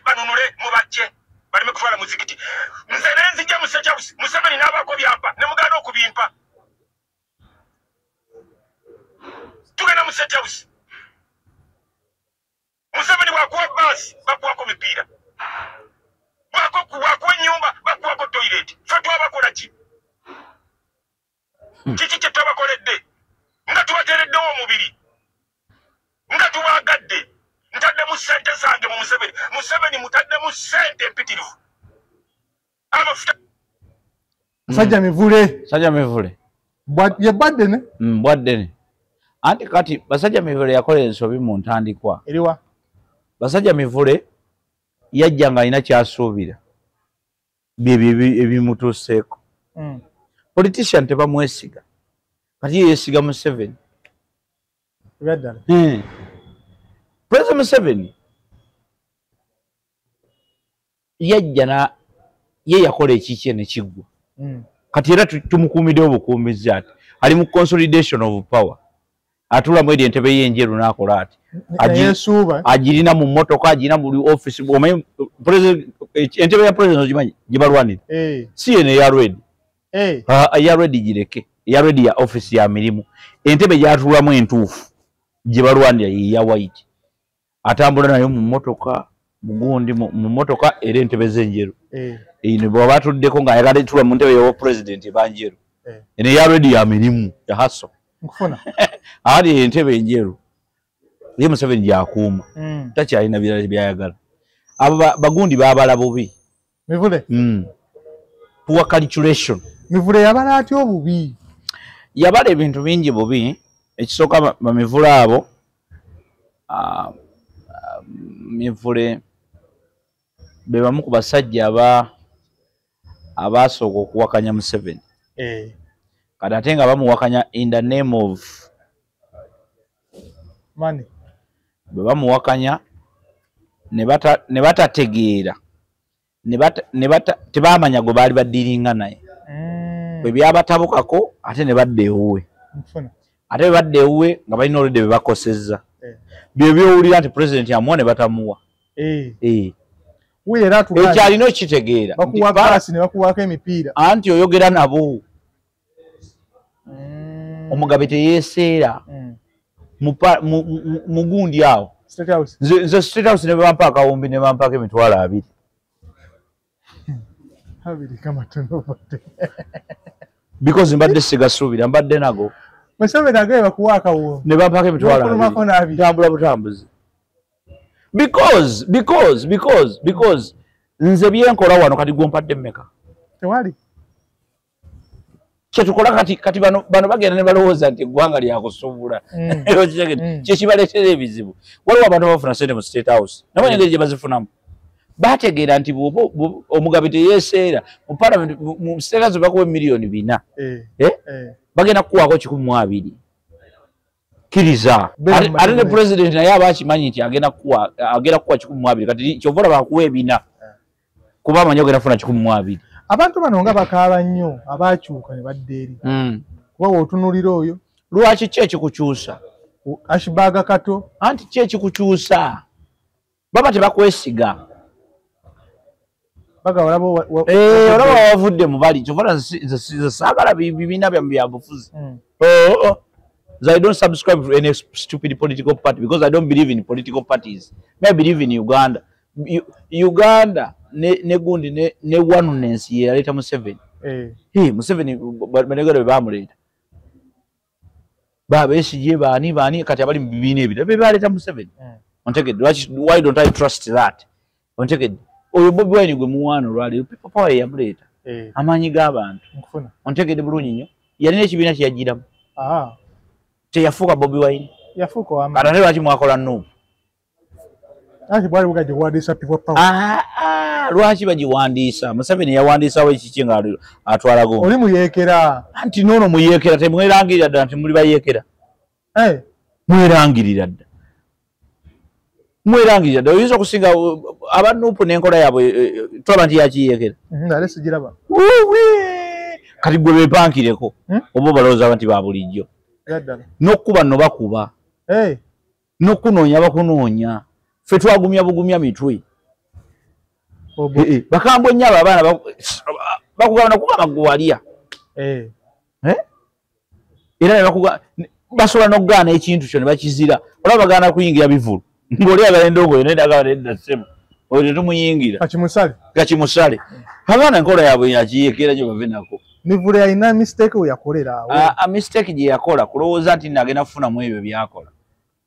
banunule mubajje balime kutwala muzigiti nze nenzija musajja Museveni n'abako byampa ne mugana okubimpa tugenda musajja Museveni wakuwa basi bakuwako mipiira wakuwa nyumba bakuwako toilet fe twabakola ki kiki kye twabakoledde nga tubateereddewo omubiri nga tubagadde ntaddemu ssente zange mu Museveni mutaddemu ssente empitirivu amafuta Sajja Mivule ye Bwadene Bwadene anti kati Basajja Mivule yakola ensobi mu ntandikwa eriwa Basajja Mivule yajjanga alina kyasuubira ebimutuuseeko politician tebamwesiga kati yeesiga Museveni President Museveni yajja ye yakola ekikye ne kiggwa kati era tumukuumidde obukuumizi ati ali mu consolidation of power atula mwedi entebe yenjeru nakola ati ajirina mu motoka ajirina mu office omanyi president entebe ya president ojimanyi jibalwanira si ene ya ready ya ready jireke ya ready ya office ya mirimu entebe yatulamu entuufu jibalwanira ya white atambula nayo mu motoka mugundi mu motoka era entebe zenjeru ine bwa batuddeko nga ayagala tula mu ntebe ya president banjeru ene ya ready ya mirimu ya haso nkufuna ali entebe enjeru ye Museveni yakuuma takyalina birala byayagala abo bagundi babala bubi Mivule poor calculation Mivule yabala atyo obubi yabala ebintu bingi bubi ekisooka Mivule abo Mivule be bamu ku basajja abasooka okuwakanya Museveni kati ate nga bamuwakanya in the name of money bwe bamuwakanya ne batategeera tebamanya gwe baali baddiringa naye bwe byabatabukako ate ne badda ewuwe ate bwe badda ewuwe nga balina oludde bye bakosezza bye byowulira nti president amuwa ne batamuwa ekyalina okitegeera bakuwako emipiira anti oyogera nabo omugabe teyeeseera mugundi awo nze State House ne bampa akawumbi ne bampako emitwalo 2 because mbadde sigasuubira mbadde nago Museveni agenda kuwa akawumbi ne bampako emitwalo 2 tambula butambuzi because nze byenkola wano kati gwompadde mmeka tewali kyetukola kati bano bagenda ne balowooza nti eggwanga lyakusuubula kyekibaleetera ebizibu waliwo abantu abafuna sente mu State House namanya engeri gye bazifunamu bategeera nti omugabe teyeeseera mu parliament mu State House bakuwa miliyoni 4 bagenda kukuwaako 12 kiriza ate ne president naye aba akimanyi nti agenda kukuwa 12 kati kyova olaba akuwa 4 kuba amanyi ogenda kufuna 12 abantu bano nga bakaaba nnyo abakyuka ne badda eri kuba wotunulira oyo lwaki ki ekikukyusa Ashbaga kato anti ki ekikukyusa baba tebakwesiga baga olaba olaba wavudde mu bali kyovana saagala bibiina byabufuzi I don't subscribe to any stupid political party because I don't believe in political parties. I believe in Uganda. Uganda ne gundi ne oneness ye aleta Museveni. Museveni banegalo bamuleta. Baba esije bani kati abali mbibine ebita be baleta Museveni. Why don't I trust that? Oyo Bobi Wine gwe muwano lwali people power yamuleta. Amanyi g'abantu. Ontegedde bulungi nnyo. Yalina ekibiina kye yagiramu. Teyafuuka Bobi Wine. Yafuuka wama. Kati ate lwaki mwakola Nuupu? Ati bwali bugagiwandiisa people power. Lwaki bagiwandiisa? Museveni yawandiisawo ekiki nga atwala gombe. Oli muyeekera. Anti noono muyeekera temwerangirira ddala nti muli bayeekera. Mwerangirira ddala. mwerangirira ddala oyinza okusinga abanupu n'enkola yaabwe tulaba nti yakiyekera ale sigiraba kati gwe bepankireko oba obalowooza nti ba bulijjo n'okkuba nno bakuba n'okunoonya bakunoonya ffe twagumya bugumya mitwe bakambwe nnyo abo abaana bakugamba nakugamba gwe walya era basobola n'okugaana ekintu kyo ne bakizira olaba bagaana kuyingira bivulu ng'oli agala endongoyo naye dagala nedda ssemu oyo tetumuyingira gakimusale abaana enkola yaabwe yakiyekera gyo bave nako mivule yalina mistake we yakolera awo mistake gye yakola kulowooza nti nagenda kufunamu ebyo byakola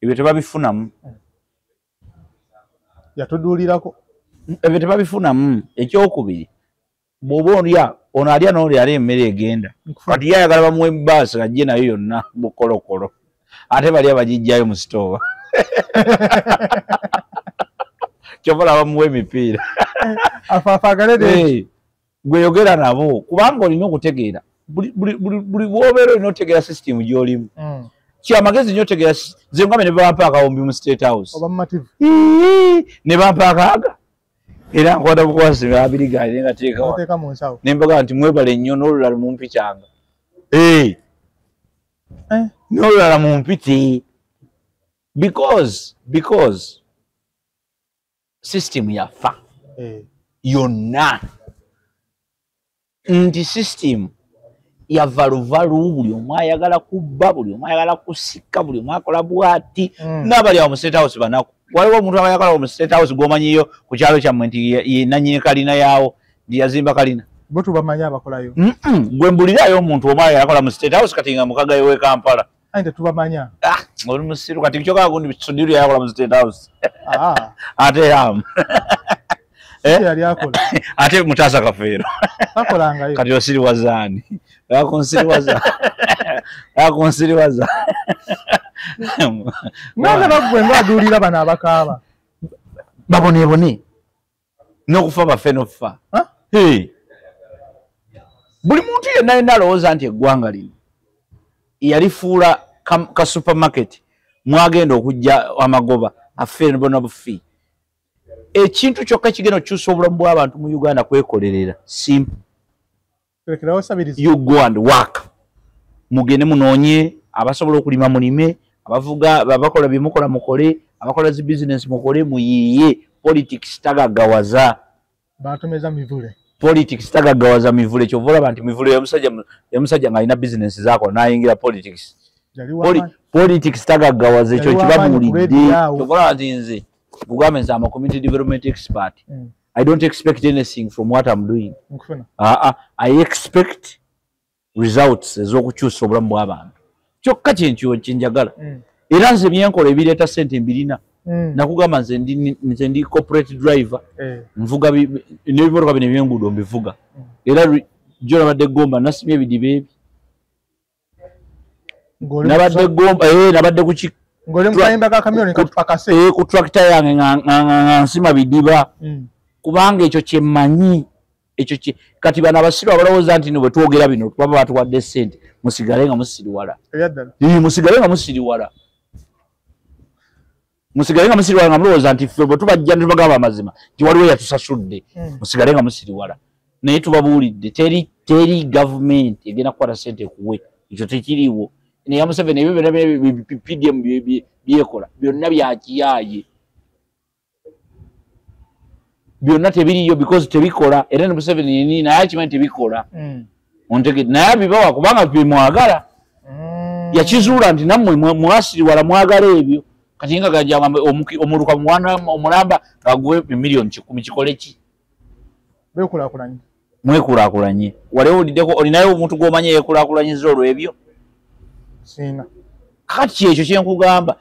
ebyo tebabifunamu yatuduulirako ebyo tebabifunamu ekyokubiri bw'oba olya ono alya n'oli ali emmere egenda kati ye ayagala bamuwa ebaasi ajje nayo yonna bukolokolo ate bali abagijjayo mu sitoowa kyova bamuwa emipiira gwe yogera nabo kubanga olina okutegeera buli bwobeera olina otegeera system gy'olimu kyamagezi nnyo otegeera ze ngame ne bampa akawumbi mu State House ne bampa akaaga era nkwata bukwasi abiri gaali nengateeka nembaga nti mwebale nnyo n'olulala mumpikyanga n'olulala mumpite because system yafa yonna nti system ya valuvalu buli omu ayagala kubba buli omu ayagala kusika buli omu akola bwati n'abali awo mu State House banaku waliwo omuntu abayagala mu State House gwomanyiyo ku kyalo kyammwe nti ye nannyini kalina yaawo ndi yazimba kalina bo tubamanyi abakolayo gwe mbulirayo omuntu omu ayakola mu State House kati nga mukagayo w'e Kampala ate tubamanya oli musiru kati kyokka gundi Sudiru yakola mu State House ate yamu yali akola ate Mutaasa Kafeero akolangayo kati osiriwazaani yakonsiriwaza nanga bagwe ngaduulira bano abakaaba baboneebone n'okufa baffe n'okufa buli muntu yenna yenna alowooza nti eggwanga lino yalifuula ka supermarket mwagenda okujja amagoba affe bona bufi ekintu kyokka kigenda okukyusa obulamu bw'abantu mu Uganda kwekolerera simple you go and work mugende munoonye abasobola okulima mulime abavuga bakola byemukola mukole abakola zi business mukole muyiye politics tagaggawaza batomeza mivule politics tagaggawaza mivule kyovola bantu mivule ya musajja ng'alina business zaako n'ayingira politics politics tagaggawaza ekyo kibamulidde kyovola nti nze Gugambe nze am a community development expert. I don't expect anything from what I'm doing. I expect results ez'okukyusa obulamu bw'abantu. Kyokka kyenkyo kyenjagala. Era nze byenkola ebireeta ssente mbirina. Nakugamba nze ndi corporate driver. Nvuga n'ebimotoka bino eby'enguudo mbivuga. Era jjo nabadde Gomba nasimye ebidiba ebi. Nabadde Gomba nabadde ku ngole mukayimba ka kamioni katupakase ku tractor yange nga nsima bidiba kubanga ekyo kyemmanyi ekyo kati bana abasiru abalowooza nti bwe twogera bino baba batuwadde ssente musigale nga musiriwala musigale nga musiriwala nga mulowooza nti ffe bwe tubajja netubagamba amazima nti waliwo yatusasudde musigale nga musiriwala naye tubabuulidde teri gavumenti egenda kukwata ssente kuwe ekyo tekiriiwo ne ya Museveni ebyo byonna PDM byekola byonna byakiyaaye byonna tebiriyo because tebikola era ne Museveni yenni naye akimanyi tebikola ontegedde naye abibawa kubanga bimwagala yakizuula nti nammwe mwasiriwala mwagala ebyo kati nga gajjanga omuluka omulamba aguwe miliyoni 10 kikole ki mwekulaakulanye wali owuliddeko olinayo omuntu gw'omanyi yeekulaakulanyiza olw'ebyo sina kati ekyo kyenkugamba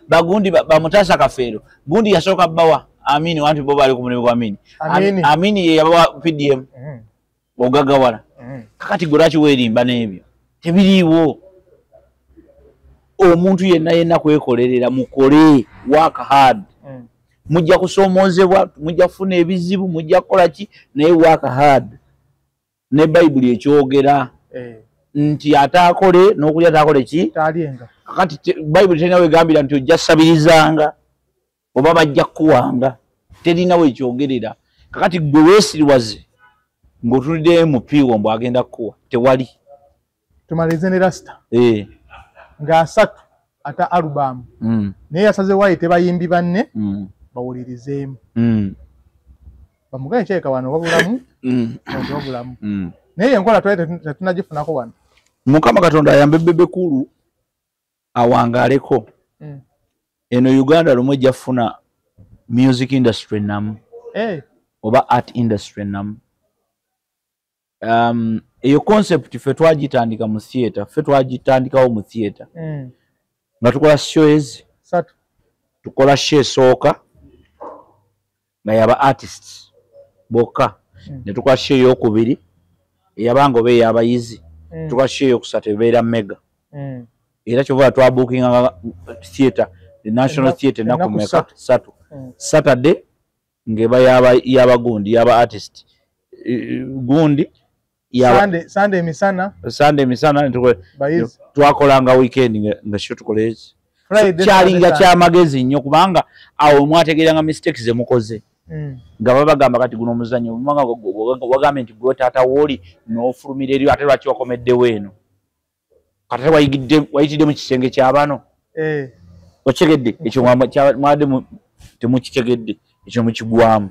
bagundi bamutaasa Kafeero gundi yasooka bawa Amini wanti bo bali ku mulimu gwa Amini ye yabawa PDM ogagawala kakati gulaki weerimba n'ebyo tebiriiwo omuntu yenna kwekolerera mukole work hard mujja kusoomozebwa mujja kufuna ebizibu mujja kukola ki naye work hard ne Bayibuli ekyogera nti ataakole n'okulya ataakole ki talienga kati Bayibuli terina wegambira nti ojja sabirizanga oba bajja kuwanga terinawo ekyogerera kakati gwe weesiriwaze ng'otulidde MP wombo agenda kuwa tewali tumalize ne Rasta nga asatu ata album naye yasaze wayi tebayimbi banne bawulirizeemu bamugaye kyeka wano wabulamu wabulamu naye enkola tetunagifunako wano Mukama Katonda ayambe Bebe Cool awangaleko eno Uganda lumwe jafuna music industry namu oba art industry namu eyo concept fe twagitandika mu theater fe twagitandikawo mu theater nga tukola shows satu tukola show esooka nga yaba artists boka ne tukola show eyokubiri eyabanga oba eyabayizi tukola show eyokusatu ebeera mega era kyova twabukinga theater the National Theatre nakumeka satu Saturday ngeba yabagundi yaba artist gundi Sunday misana twakolanga weekend nga show tukolezi kyalinga kyamagezi nnyo kubanga awo mwategeranga mistakes zemukoze nga babagamba kati guno omuzannyo wagambe nti gwe taata wooli n'ofulumira eri ate lwaki wakomeddewo eno kati wayitidde mu kisenge kyabano okitegedde ekyo mwadde temukitegedde ekyo mukigwamu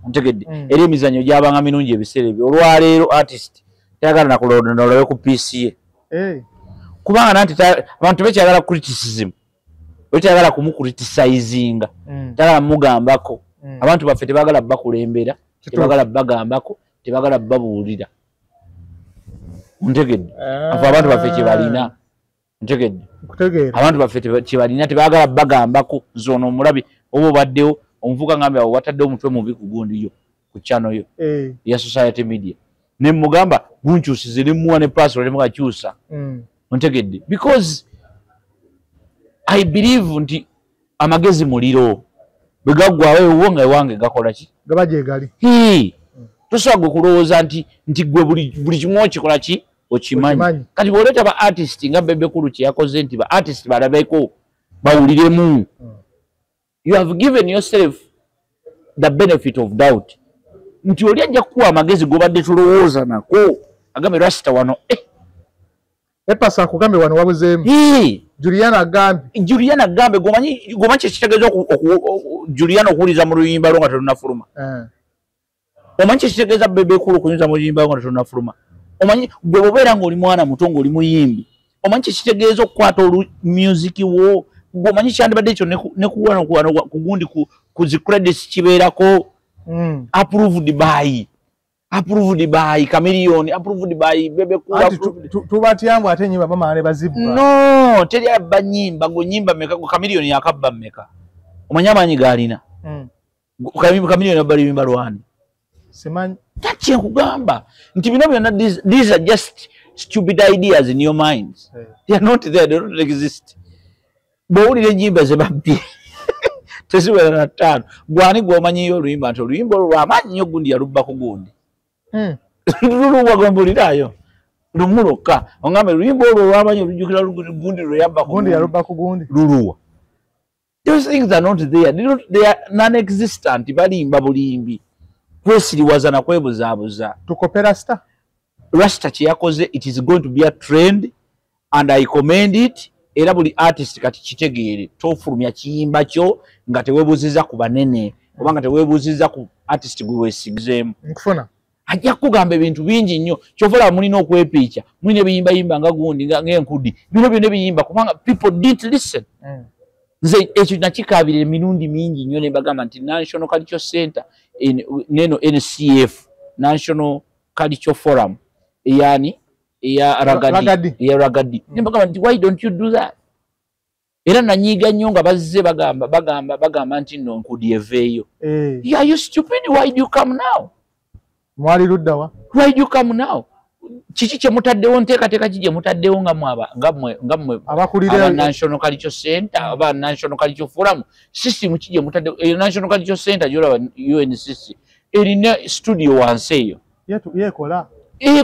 ntegedde era emizannyo gyabanga mirungi ebiseera ebyo olwaleero artist tayagala nakulondolayo ku PC ye kubanga nanti abantu bekyagala criticism bekyagala kumucriticizinga tayagala mugambako abantu baffe tebagala bakulembera tebagala bagambako tebagala babuulira ntegedde afa abantu baffe kyebalina ntegedde abantu baffe kyebalina tebagala bagambako zono omulabi oba obaddewo omuvuka ngambe awo watadde omutwe mubi ku gundi yo ku channel yo ya Society Media ne mugamba gunchusize ne muwa ne password ne mukachusa ontegedde because I believe nti amagezi muliro begagwawe uwonga ewange gakola ki gabaje gali tosagwe kulowooza nti gwe buli kimu okikola ki okimanyi kati bwoleta ba artist nga Bebe Cool kyeyakoze nti ba artist balabeko bawuliremu you have given yourself the benefit of doubt nti oli ajja kuwa amagezi gobadde tulowooza nako agambe Rasta wano epasa kugambe wano wabuzeemu Juliana Gambe gomanyi kyekitegeeza Juliana okuwuliza mu luyimba lwo nga telunafuluma omanyi kyekitegeeza Bebe Cool okunyuza mu luyimba lwo nga telunafuluma omanyi gwe bobeera ng'oli mwana muto ng'oli muyimbi omanyi kyekitegeeza okukwata music wo gomanyi kyandibadde ekyo nekuwana kugundi ku zi credits kibeerako approved by Chameleone approved by Bebe Cool tubatyambu ate nyimba bamale bazibba no teri abba nyimba go nyimba meka go Chameleone yakabba meka omanya manyi galina Chameleone abali nyimba lwani semanyi tachi kugamba nti bino byonna these are just stupid ideas in your minds they are not there, they don't exist bawulire nyimba zebabbye tesiwera na ttaano gwani gwomanyiyo oluyimba nti oluyimba olwo lwamaanyi nnyo gundi yalubba ku gundi luluwa gombulirayo lumu lwokka ongambe oluyimba olwo lwamanyi olujjukira gundi yalubba ku gundi luluwa those things are not there, they are non-existent balimba bulimbi kwesiriwaza na kwebuzaabuza tukope Rasta kyeyakoze it is going to be a trend and I commend it era buli artist kati kitegeere tofulumya kiyimba kyo nga tewebuziza ku banene oba nga tewebuziza ku artist gwe weesigizeemu nkufuna ajja kugamba ebintu bingi nnyo kyovola mulina okwepiica mulina ebiyimbayimba nga gundi ng'enkudi bino byonna ebiyimba kubanga people didn't listen nze ekyo nakikaabira emirundi mingi nnyo ne bagamba nti National Cultural Center neno NCF National Cultural Forum yani ya Ragadi nembagamba nti why don't you do that era nanyiga nnyo nga bazze bagamba nti no nkudi eveeyo are you stupid why do you come now mwali luddawa why do you come now kiki kyemutaddewo nteekateeka ki gyemutaddewo nga mmwe abakulira National Cultural Center aba National Cultural Forum system ki gyemutaddewo National Cultural Center gyolaba UNCC erina studio wansi eyo yekola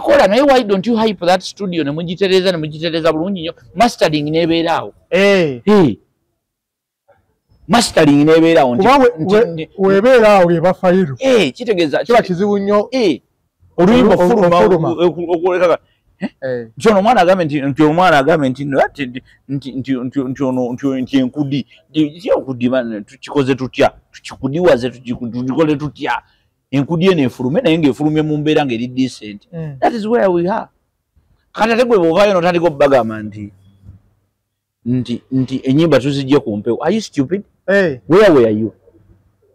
kola naye why don't you hype that studio ne mugitereza bulungi nnyo mastering nebeeraawo mastering nebeera on webeera awo yebafayiro kitegeeza kiba kizibu nnyo oluyimba fuluma nti omwana agambe nti enkudi tukikoze tutya tukikudiwaze tukikole tutya enkudi eno efulume naye ng'efulumye mu mbeera ng'eri decent. That is where we are. Kati ate gwe bw'ovaayo n'otandika obbagamba nti ennyimba tuzijje ku mpewo. Are you stupid? Where were you?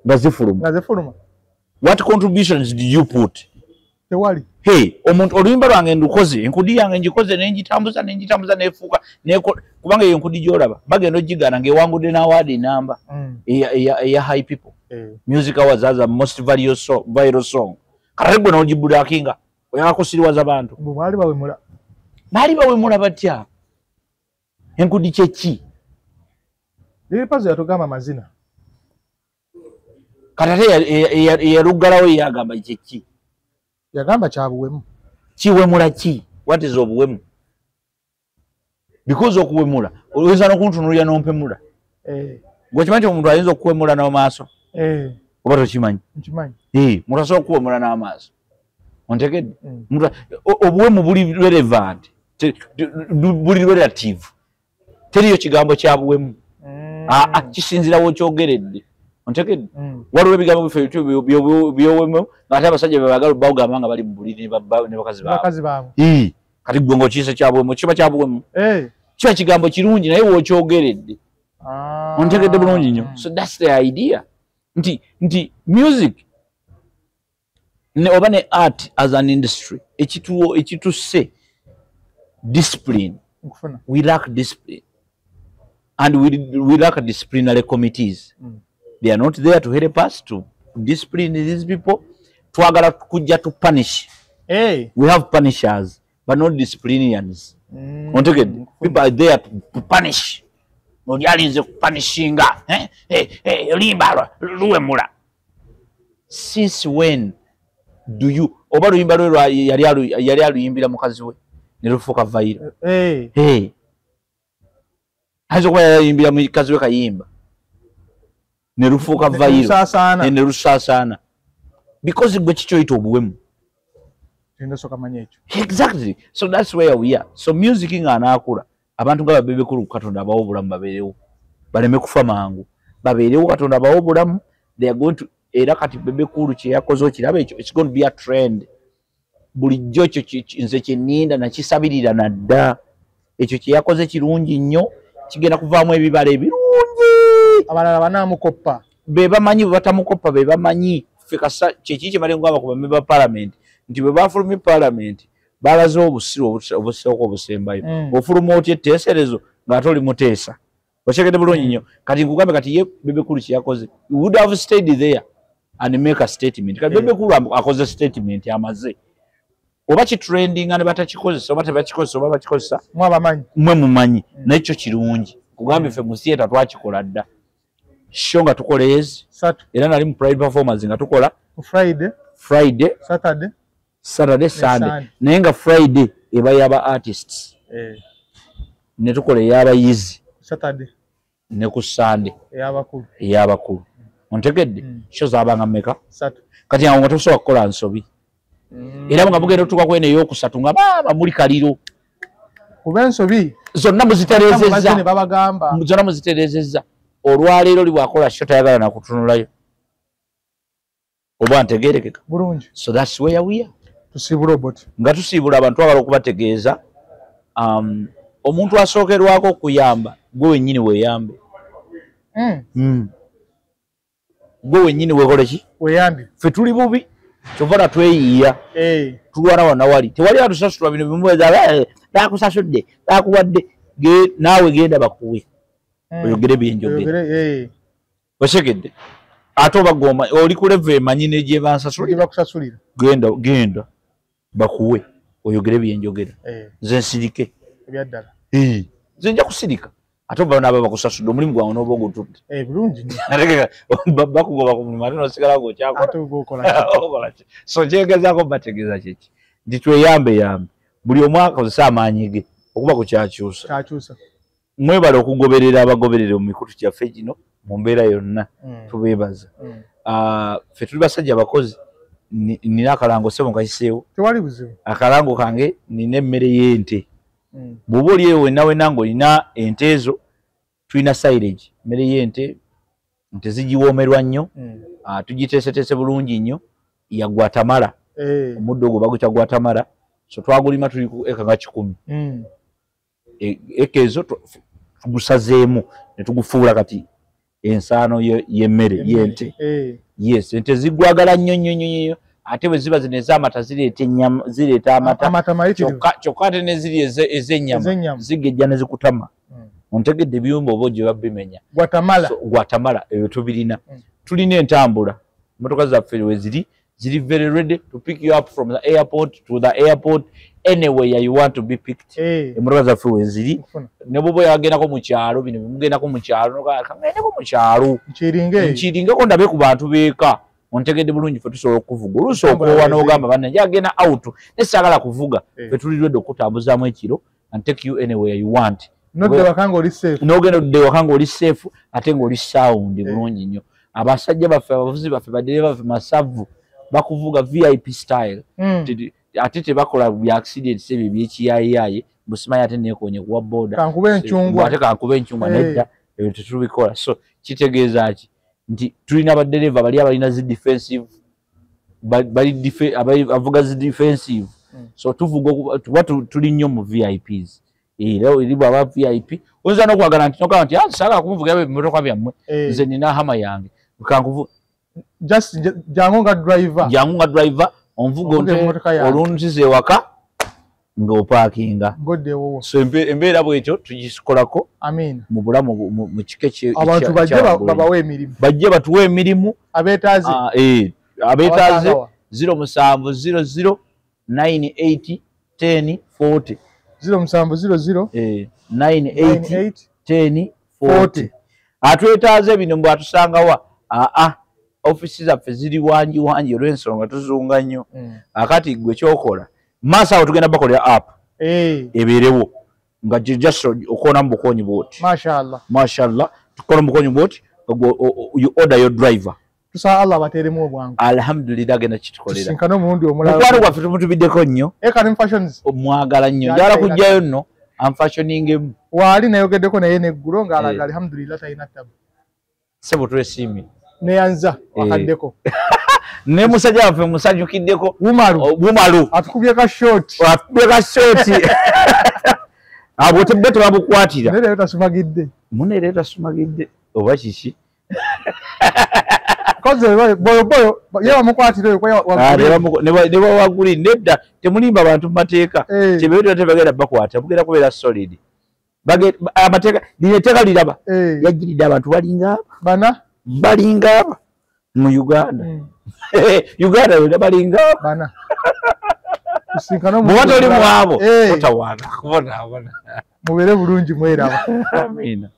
Nga zifuluma. What contributions did you put? Tewali. Omuntu oluyimba lwange ndukoze enkudi yange ngikoze nengitambuza nefuuka kubanga eyo enkudi gy'olaba bagenda ogigaana ng'ewangudde n'awaadi namba eya high people. Music awards as a most viral song. Kati gwe n'ogibulakinga oyagala kusiriwaza bantu. Baali bawemula batya? Enkudi kye ki? Pazo yatugamba amazina. Kati ate eyaluggalawo yagamba kye ki? Yagamba kyabuwemu. Kiwemula ki? What is obuwemu? Because okuwemula oyinza n'okuntunuulira n'ompemula. Ng'okimanyi omuntu ayinza okuwemula n'amaaso? Oba tokimanyi? Nkimanyi. Omuntu asobola okuwemula n'amaaso. Ontegedde? Obuwemu buli relevant. Buli relative. Teriyo kigambo kya buwemu. Kisinzirawo kyogeredde. Ontegedde? Waliwo ebigambo biffe by'obuwemu ng'ate abasajja bebaagala bawugamba nga bali mu buliri ne bakazi baabwe. Kati gwe ng'okiyise kya buwemu kiba kya buwemu. Kiba kigambo kirungi naye wookyogeredde. Ontegedde bulungi nnyo. So that's the idea. Nti music oba ne art as an industry ekitusse discipline. We lack discipline. And we lack disciplinary committees. They are not there to help us to discipline these people. Twagala kujja to punish. We have punishers, but not disciplinarians. People are there to punish. Ojalinze kupunishinga. Limba luwemula. Since when do you oba luyimba lwe yali aluyimbira mukazi we ne lufuuka vairo? Ayinza okuba yayimbira mukazi we kayimba ne lufuuka vairo ne lusaasaana. Because gwe kikyoyita obuwemu. Exactly. So that's where we are. So music ng'anaakula abantu nga babebe kulu Katonda abawo obulamu babeerewo baleme kufa mangu babeerewo Katonda abawo obulamu. They are going to era kati bebe kulu kye yakoze okiraba ekyo it's going to be a trend. Bulijjo ekyo nze kyenninda nakisabirira nadda ekyo kye yakoze kirungi nnyo kigenda kuvaamu ebibala ebirungi. Abalala banamukoppa be bamanyi bwe batamukoppa be bamanyi fikasa kyeki kimale ngamba ku bamemba ba parliament nti bwe bafulumye parliament balaze obusiro obusoko obusembayo ofuluma otya etteeserezo ng'ate oli muteesa. Okyegedde bulungi nnyo. Kati nkugambe kati ye bebe kulu kye yakoze would have stayed there and make a statement. Kati bebe kulu akoze statement amaze oba kitrendinga ne batakikozesa oba tebakikozesa oba bakikozesa mwe mumanyi nakyo kirungi. Kugambe ffe mu theatre twakikola dda show nga tukola ezi era nali mu pride performance nga tukola Friday Saturday Sunday naye nga Friday eba yaba artists ne tukola ey'abayizi Saturday ne ku Sunday ey'abakulu. Ontegedde show zaabanga mmeka? Kati awo nga tosobola kukola nsobi era nga mugenda otuuka kwene ey'okusatu nga baaba muli kaliro kuba ensobi zonna muzitereezezza. Olwaleero oli bw'akola show tayagala nakutunulayo oba ntegeerekeka bulungi. So that's where we are. Tusiibula oboti nga tusiibula abantu twagala okubategeeza omuntu asookerwako okuyamba gwe wennyini weeyambe. Gwe wennyini weekole ki? Weeyambe. Ffe tuli bubi kyova na tweyiiya tulwana wanawali tewali atusasula bino bimuweza bakusasudde bakuwadde naawe genda bakuwe oyogere byenjogera. Osekedde ate oba goma oli ku level emanyi negye bansasulira genda bakuwe oyogere byenjogera. Nze nsirike ebyaddala nze nja kusirika ate oba naaba bakusasudde omulimu gwange n'oba ogutudde bulungi bakugoba ku mulimu ate n'osigala ng'okyakola. So kyegezaako bategeeza kyeki nti tweyambe buli omu akozesa amaanyi ge okuba ku kyakyusa. Mwebale okugoberera abagoberere mu mikutu kyaffe gino mu mbeera yonna tubeebaza ffe tuli basajja abakozi nina akalango sebo nkakiseewo tewali buzibu akalango kange nina emmere y'ente bw'oba oli eyo wenna ng'olina ente ezo tulina silage emmere y'ente nte zigiwoomerwa nnyo tugiteeseteese bulungi nnyo ya Guatemala omuddo ogwo baguyita Guatemala so twagulima tuli ku eka nga 10 eka ezo tugusazeemu ne tugufuula kati ensaano y'emmere y'ente yes ente zigwagala nnyo ate bwe ziba zino ez'amata zireeta amata kyokka ate ne ziri ez'ennyama zigejja ne zikutama ontegedde ebyumba oba gye babimenya Guatemala ebyo tubirina tulina entambula emmotoka zaffe we ziri very ready to pick you up from the airport to the airport anywhere you want to be picked emmotoka zaffe we ziri ne bwoba yagendako mu kyalo bino bimugendako mu kyalo kangendeko mu kyalo nkiringeko ndabe ku bantu beeka ontegedde bulungi ffe tusobola okuvuga oluusi okoowa n'ogamba bannange agenda out ne saagala kuvuga ffe tuli ready okutambuzaamu ekiro and take you anywhere you want n'ogenda odde waka ng'oli safe ate ng'oli sound bulungi nnyo abasajja baffe abavuzi baffe badereva baffe masavu bakuvuga VIP style ate tebakola bya accidents ebyo ebyekiyayiyayi busimayi ate neekonye kuwa boda ate kankube enkyungwa nedda ebyo tetubikola so kitegeeza ki nti tulina badereva bali abalina zi defensive avuga zi defensive so tuvuga tuli nnyo mu VIPs leo ilibu aba VIP oyinza n'okwagala nti nogamba nti saagala kumuvuga ebimotoka byammwe nze nina hama yange kankuvu just jangu nga driver onvuga olunzize waka ng'opaakinga so embeera bwetyo tugikolako mu bulamu mu kike abantu bajje batuwe emirimu abeetaaze 0700 98 10 40 0700 98 10 40 atwetaaze bino mbw atusangawa ofisi zaffe ziri wangi olw'ensonga tuzunga nnyo akati gwe kyokola maaso awo tugenda bakolera app ebeerewo nga just okoona mu bukonyi bwoti mashallah tukola mu bukonyi bwoti you order your driver tusaa Allah bateremu obwangu alhamdulillah agenda kitukolera sinkana omundi omulala mukwano gwaffe tumutubiddeko nnyo fashions mwagala nnyo njala kujjayo nno amfashioningemu waali nayogeddeko naye neggulu ng'alaga alhamdulillah talina tabu sebo twesiimye neyanza wakaddeko ne musajja waffe musanyukiddeko bumalu atukubye ka short abo tebbe tebabukwatira munereeta sumagidde oba kiki boyoboyo yewa mukwatire ne bawaguli nedda temulimba abantu mu mateeka tebeera tebagenda bakwata bugenda kubeera solid amateeka lineteeka liraba yagiridde abantu balinga aba mu Uganda Uganda yonna balinga aba muba toli mu abo otawaana kubonaabona mubeere bulungi mweraba amiina